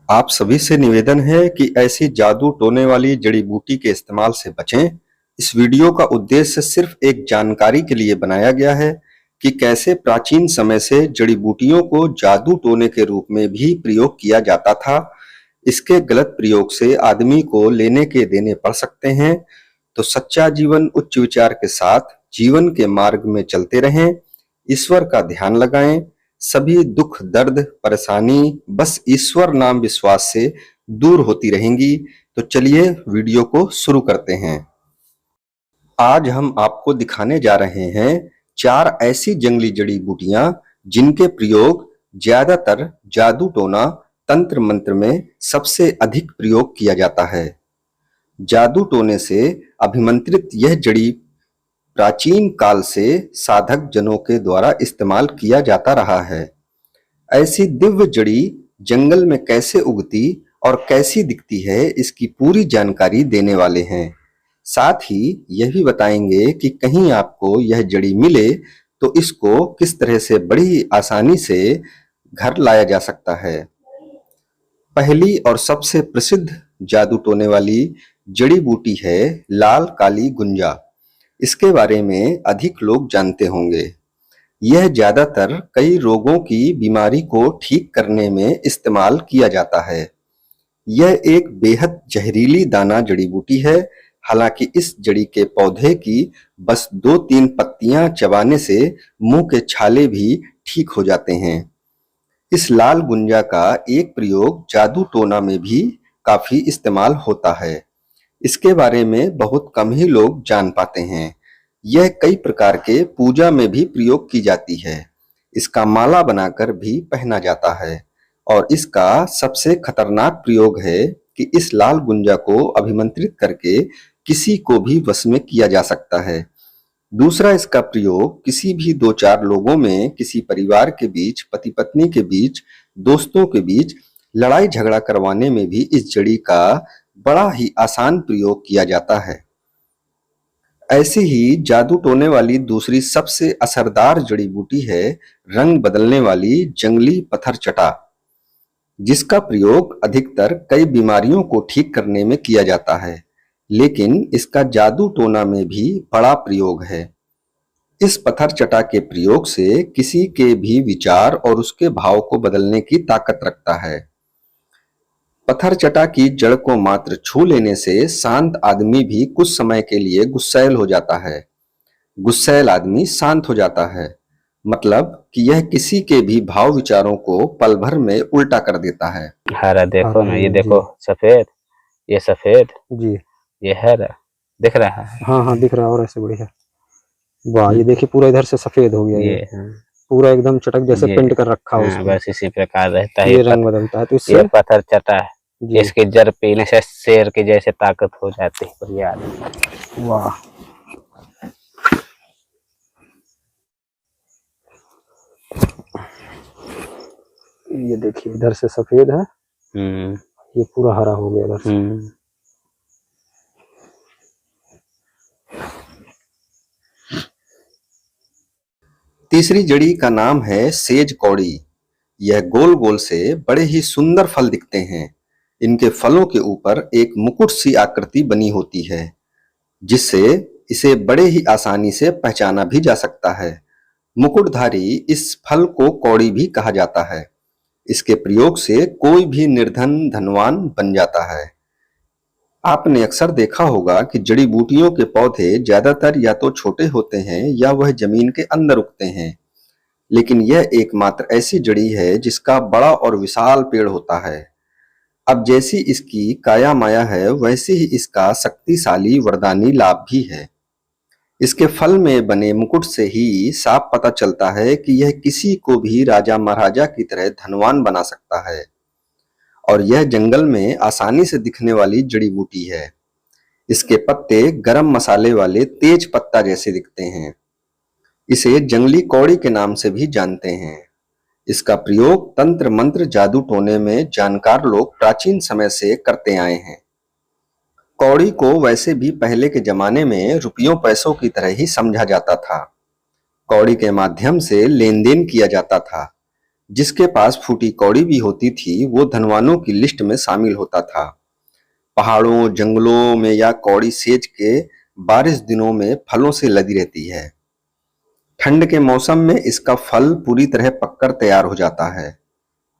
आप सभी से निवेदन है कि ऐसी जादू टोने वाली जड़ी बूटी के इस्तेमाल से बचें। इस वीडियो का उद्देश्य सिर्फ एक जानकारी के लिए बनाया गया है कि कैसे प्राचीन समय से जड़ी बूटियों को जादू टोने के रूप में भी प्रयोग किया जाता था। इसके गलत प्रयोग से आदमी को लेने के देने पड़ सकते हैं। तो सच्चा जीवन उच्च विचार के साथ जीवन के मार्ग में चलते रहें, ईश्वर का ध्यान लगाएं। सभी दुख दर्द परेशानी बस ईश्वर नाम विश्वास से दूर होती रहेंगी। तो चलिए वीडियो को शुरू करते हैं। आज हम आपको दिखाने जा रहे हैं 4 ऐसी जंगली जड़ी बूटियां जिनके प्रयोग ज्यादातर जादू टोना तंत्र मंत्र में सबसे अधिक प्रयोग किया जाता है। जादू टोने से अभिमंत्रित यह जड़ी प्राचीन काल से साधक जनों के द्वारा इस्तेमाल किया जाता रहा है। ऐसी दिव्य जड़ी जंगल में कैसे उगती और कैसी दिखती है, इसकी पूरी जानकारी देने वाले हैं। साथ ही यह भी बताएंगे कि कहीं आपको यह जड़ी मिले तो इसको किस तरह से बड़ी आसानी से घर लाया जा सकता है। पहली और सबसे प्रसिद्ध जादू टोने वाली जड़ी बूटी है लाल काली गुंजा। इसके बारे में अधिक लोग जानते होंगे। यह ज्यादातर कई रोगों की बीमारी को ठीक करने में इस्तेमाल किया जाता है। यह एक बेहद जहरीली दाना जड़ी बूटी है। हालांकि इस जड़ी के पौधे की बस 2-3 पत्तियां चबाने से मुंह के छाले भी ठीक हो जाते हैं। इस लाल गुंजा का एक प्रयोग जादू टोना में भी काफी इस्तेमाल होता है। इसके बारे में बहुत कम ही लोग जान पाते हैं। यह कई प्रकार के पूजा में भी प्रयोग की जाती है। इसका माला बनाकर भी पहना जाता है और इसका सबसे खतरनाक प्रयोग है कि इस लाल गुंजा को अभिमंत्रित करके किसी को भी वश में किया जा सकता है। दूसरा, इसका प्रयोग किसी भी 2-4 लोगों में, किसी परिवार के बीच, पति पत्नी के बीच, दोस्तों के बीच लड़ाई झगड़ा करवाने में भी इस जड़ी का बड़ा ही आसान प्रयोग किया जाता है। ऐसी ही जादू टोने वाली दूसरी सबसे असरदार जड़ी बूटी है रंग बदलने वाली जंगली पत्थर चटा, जिसका प्रयोग अधिकतर कई बीमारियों को ठीक करने में किया जाता है, लेकिन इसका जादू टोना में भी बड़ा प्रयोग है। इस पत्थर चटा के प्रयोग से किसी के भी विचार और उसके भाव को बदलने की ताकत रखता है। पत्थर चटा की जड़ को मात्र छू लेने से शांत आदमी भी कुछ समय के लिए गुस्सैल हो जाता है। गुस्सैल आदमी शांत हो जाता है, मतलब कि यह किसी के भी भाव विचारों को पल भर में उल्टा कर देता है। हरा देखो ना, ये जी देखो सफेद, ये सफेद, जी ये हरा दिख रहा है। हाँ हाँ दिख रहा है और ऐसे बढ़िया। वाह, ये देखिए पूरा इधर से सफेद हो गया। ये हाँ, पूरा एकदम चटक जैसे ये पेंट कर रखा हो हाँ, उसमें। बस इसी प्रकार रहता है। ये रंग बदलता है तो ये इससे पत्थर चटा है, जी इसकी जड़ पीने से शेर के जैसे ताकत हो जाती है। बढ़िया आदमी। वाह, ये देखिए इधर से सफेद है, ये पूरा हरा हो गया इधर से। तीसरी जड़ी का नाम है सेज कौड़ी। यह गोल गोल से बड़े ही सुंदर फल दिखते हैं। इनके फलों के ऊपर एक मुकुट सी आकृति बनी होती है, जिससे इसे बड़े ही आसानी से पहचाना भी जा सकता है। मुकुटधारी इस फल को कौड़ी भी कहा जाता है। इसके प्रयोग से कोई भी निर्धन धनवान बन जाता है। आपने अक्सर देखा होगा कि जड़ी बूटियों के पौधे ज्यादातर या तो छोटे होते हैं या वह जमीन के अंदर उगते हैं, लेकिन यह एकमात्र ऐसी जड़ी है जिसका बड़ा और विशाल पेड़ होता है। अब जैसी इसकी काया माया है, वैसे ही इसका शक्तिशाली वरदानी लाभ भी है। इसके फल में बने मुकुट से ही साफ पता चलता है कि यह किसी को भी राजा महाराजा की तरह धनवान बना सकता है। और यह जंगल में आसानी से दिखने वाली जड़ी बूटी है। इसके पत्ते गरम मसाले वाले तेज पत्ता जैसे दिखते हैं। इसे जंगली कौड़ी के नाम से भी जानते हैं। इसका प्रयोग तंत्र मंत्र जादू टोने में जानकार लोग प्राचीन समय से करते आए हैं। कौड़ी को वैसे भी पहले के जमाने में रुपयों पैसों की तरह ही समझा जाता था। कौड़ी के माध्यम से लेन देन किया जाता था। जिसके पास फूटी कौड़ी भी होती थी वो धनवानों की लिस्ट में शामिल होता था। पहाड़ों, जंगलों में या कौड़ी सेज के बारिश दिनों में फलों से लदी रहती है। ठंड के मौसम में इसका फल पूरी तरह पककर तैयार हो जाता है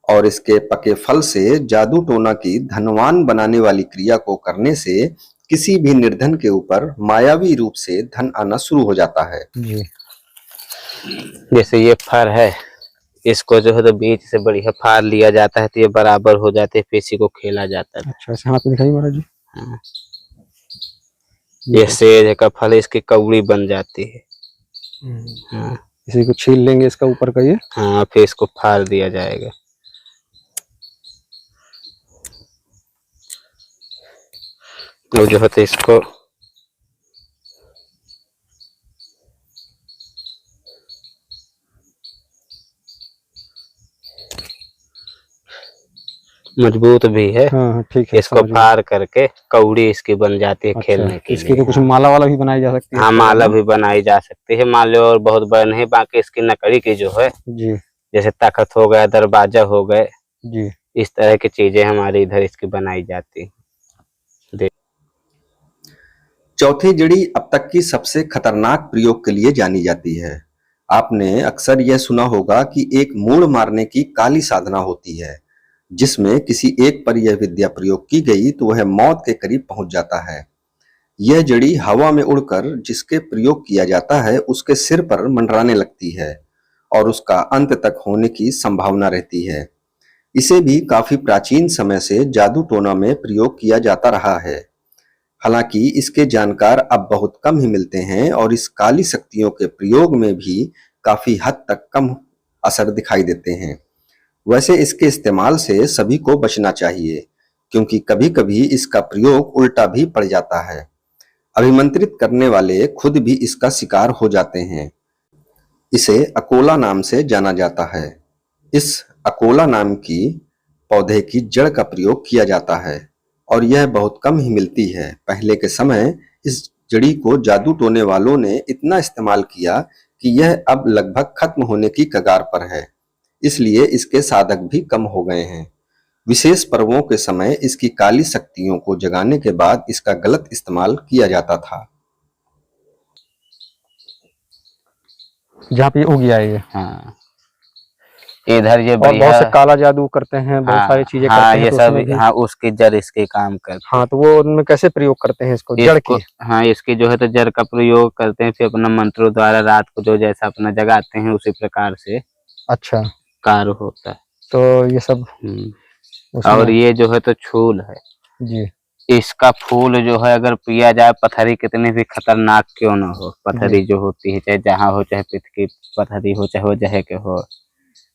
और इसके पके फल से जादू टोना की धनवान बनाने वाली क्रिया को करने से किसी भी निर्धन के ऊपर मायावी रूप से धन आना शुरू हो जाता है। जी। जैसे ये फर है, इसको जो है तो बीच से बढ़िया फाड़ लिया जाता है तो ये बराबर हो जाते हैं, फिर इसी को खेला जाता है। अच्छा, ऐसे हाथ में दिखाइए महाराज जी। हाँ। ये सेज का फल, इसकी कौड़ी बन जाती है। हाँ इसी को छील लेंगे इसका ऊपर का ये। हाँ, फिर इसको फाड़ दिया जाएगा। तो जो है तो इसको मजबूत भी है। हाँ ठीक है, इसको समझ गया। फाड़ करके कौड़ी इसकी बन जाती है। अच्छा, खेलने के इसकी लिए। तो कुछ माला वाला भी बनाई जा सकती है। हाँ, माला भी बनाई जा सकती है। माले और बहुत बड़े नहीं, बाकी इसकी लकड़ी की जो है जी जैसे तख्त हो गया, दरवाजा हो गए, जी। इस तरह की चीजें हमारे इधर इसकी बनाई जाती है। चौथी जड़ी अब तक की सबसे खतरनाक प्रयोग के लिए जानी जाती है। आपने अक्सर यह सुना होगा कि एक मूढ़ मारने की काली साधना होती है, जिसमें किसी एक पर यह विद्या प्रयोग की गई तो वह मौत के करीब पहुंच जाता है। यह जड़ी हवा में उड़कर जिसके प्रयोग किया जाता है उसके सिर पर मंडराने लगती है और उसका अंत तक होने की संभावना रहती है। इसे भी काफी प्राचीन समय से जादू टोना में प्रयोग किया जाता रहा है। हालांकि इसके जानकार अब बहुत कम ही मिलते हैं और इस काली शक्तियों के प्रयोग में भी काफी हद तक कम असर दिखाई देते हैं। वैसे इसके इस्तेमाल से सभी को बचना चाहिए, क्योंकि कभी-कभी इसका प्रयोग उल्टा भी पड़ जाता है। अभिमंत्रित करने वाले खुद भी इसका शिकार हो जाते हैं। इसे अकोला नाम से जाना जाता है। इस अकोला नाम की पौधे की जड़ का प्रयोग किया जाता है और यह बहुत कम ही मिलती है। पहले के समय इस जड़ी को जादू टोने वालों ने इतना इस्तेमाल किया कि यह अब लगभग खत्म होने की कगार पर है, इसलिए इसके साधक भी कम हो गए हैं। विशेष पर्वों के समय इसकी काली शक्तियों को जगाने के बाद इसका गलत इस्तेमाल किया जाता था। जहाँ पे उग गया है ये। हाँ, इधर ये और बहुत बढ़िया। से काला जादू करते हैं, बहुत सारी चीजें हाँ, करते हैं, ये तो सब उसमें भी। हाँ, उसकी जड़ इसके काम करती हाँ, तो वो उनमें कैसे प्रयोग करते हैं इसको, जड़ इसको। की? हाँ, इसकी जो है तो जड़ का प्रयोग करते हैं, फिर अपना मंत्रों द्वारा रात को जो जैसा अपना जगाते हैं उसी प्रकार से अच्छा, कार्य होता है। तो ये सब और उसमें। ये जो है तो छूल है जी इसका फूल जो है, अगर पिया जाए, पथरी कितनी भी खतरनाक क्यों ना हो, पथरी जो होती है, चाहे जहाँ हो, चाहे पित्त की पथरी हो, चाहे वो जहे के हो,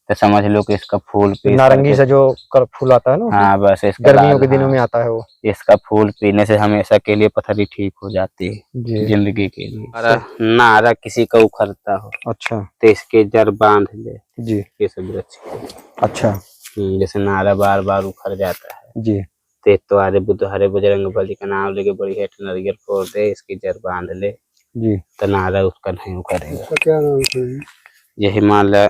तो समझ लो कि इसका फूल पी नारंगी से जो फूल आता है ना, हाँ बस इसका गर्मियों के दिनों में आता है वो। इसका फूल पीने से हमेशा के लिए पथरी ठीक हो जाती है, जी। जिंदगी के लिए। नारा किसी का उखड़ता हो अच्छा, तो इसके जड़ बांध ले। जी। ये सब वृक्ष के। अच्छा, जैसे नारा बार बार उखड़ जाता है, जी। तो तुम्हारे बुधवारे बजरंग बली का नाम लेके बड़ी हेठ नारियल फोड़ दे, इसकी जड़ बांध ले, जी। तो नारा उसका नहीं उखड़ेगा। तो क्या नाम है ये हिमालय।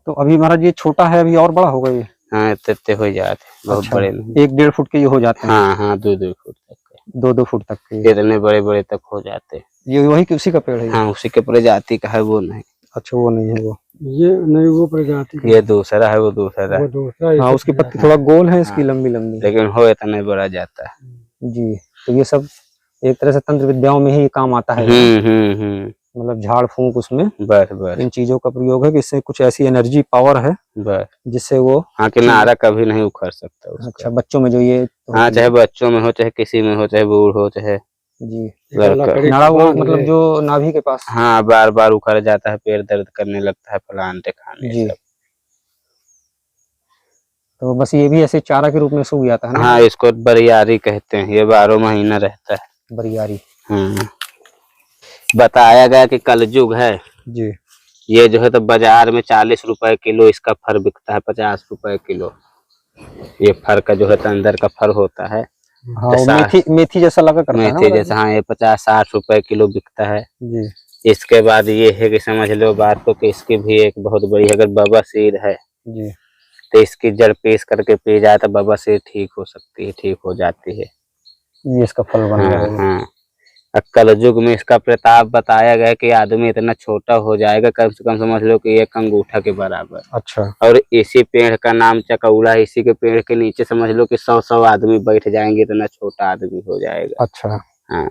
तो अभी महाराज ये छोटा है, अभी और बड़ा होगा ये? हाँ, इतने हो जाते, बहुत अच्छा, बड़े नहीं। 1-1.5 फुट के ये हो जाते हैं? हाँ हाँ, 2-2 फुट तक के। 2-2 फुट तक के? इतने बड़े बड़े तक हो जाते। ये वही उसी का पेड़ है? हाँ, उसी के प्रजाति का है, वो नहीं। अच्छा, वो नहीं है वो। ये नहीं, वो प्रजाति ये दूसरा है, वो दूसरा है। हाँ, उसकी पत्ती थोड़ा गोल है, इसकी लंबी लंबी। लेकिन हो इतना बड़ा जाता है। जी। तो ये सब एक तरह से तंत्र विद्याओं में ही काम आता है। मतलब झाड़ फूंक उसमें बस बस इन चीजों का प्रयोग है कि इससे कुछ ऐसी एनर्जी पावर है बस, जिससे वो। हाँ, कि नारा कभी नहीं उखड़ सकता उसका। अच्छा, बच्चों में जो ये। हाँ, चाहे बच्चों में हो, चाहे किसी में हो, चाहे बूढ़ हो, चाहे जी। लड़का। नाड़ा वो मतलब जो नाभि के पास। हाँ, बार बार उखड़ जाता है, पेट दर्द करने लगता है, फलाने खाने जी। सब। तो बस ये भी ऐसे चारा के रूप में सूख जाता है ना? हाँ, इसको बरियारी कहते हैं, ये 12 महीना रहता है। बरियारी। हाँ, बताया गया कि कलयुग है जी। ये जो है तो बाजार में 40 रुपए किलो इसका फर बिकता है, 50 रुपए किलो। ये फर का जो है तो अंदर का फर होता है। हाँ, वो मेथी जैसा लगा करता है ना? मेथी जैसा। हाँ, ये 50-60 रुपए किलो बिकता है। जी। इसके बाद ये है कि समझ लो बात को कि इसकी भी एक बहुत बड़ी, अगर बवासीर है जी तो इसकी जड़ पीस करके पी जाए तो बवासीर ठीक हो सकती है, ठीक हो जाती है। ये इसका फल बन हाँ जाएगा। हाँ। और कलयुग में इसका प्रताप बताया गया है कि आदमी इतना छोटा हो जाएगा, कम से कम समझ लो कि एक अंगूठा के बराबर। अच्छा। और इसी पेड़ का नाम चकौला है, इसी के पेड़ के नीचे समझ लो कि 100 आदमी बैठ जाएंगे, इतना छोटा आदमी हो जाएगा। अच्छा। हाँ,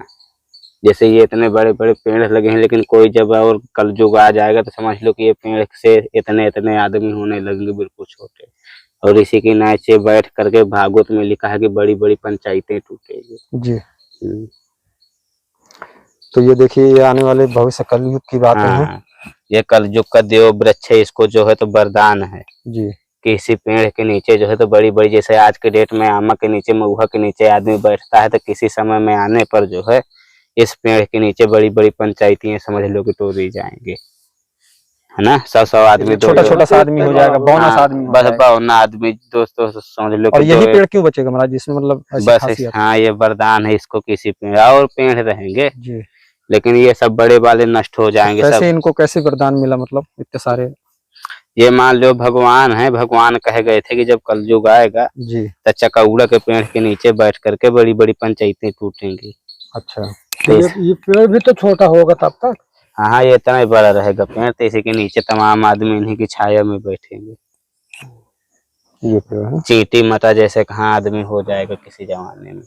जैसे ये इतने बड़े बड़े पेड़ लगे हैं, लेकिन कोई जब और कलयुग आ जाएगा तो समझ लो कि ये पेड़ से इतने इतने आदमी होने लगेंगे, बिल्कुल छोटे। और इसी के नीचे बैठ करके भागवत में लिखा है कि बड़ी बड़ी पंचायतें टूटेगी जी। हम्म। तो ये देखिए, ये आने वाले भविष्य कलयुग की बातें हैं। हाँ, ये कलयुग का देव वृक्ष है, इसको जो है तो वरदान है जी। कि इसी पेड़ के नीचे जो है तो बड़ी बड़ी, जैसे आज के डेट में आमा के नीचे, महुआ के नीचे आदमी बैठता है, तो किसी समय में आने पर जो है इस पेड़ के नीचे बड़ी बड़ी पंचायतें समझ लो कि तोड़ी जाएंगे, है ना। 100 आदमी, छोटा छोटा सा आदमी हो जाएगा, बौना सा हाँ, आदमी हो बस जाएगा। 52 आदमी दोस्तों समझ लो और कि यही पेड़ क्यों बचेगा महाराज, जिसमें मतलब ऐसी बस खासियत? हाँ, ये वरदान है इसको, किसी पेड़ और पेड़ रहेंगे जी। लेकिन ये सब बड़े वाले नष्ट हो जाएंगे कैसे सब। इनको कैसे वरदान मिला, मतलब इतने सारे? ये मान लो भगवान है, भगवान कह गए थे कि जब कलयुग आएगा जी। तो चकौड़ा के पेड़ के नीचे बैठ करके बड़ी बड़ी पंचायतें टूटेंगी। अच्छा। तो ये पेड़ भी तो छोटा होगा तब तक? हाँ, ये इतना ही बड़ा रहेगा पेड़, तो इसी के नीचे तमाम आदमी इन्हीं की छाया में बैठेंगे। ये पेड़ है। चींटी मटा जैसे कहाँ आदमी हो जाएगा किसी जमाने में।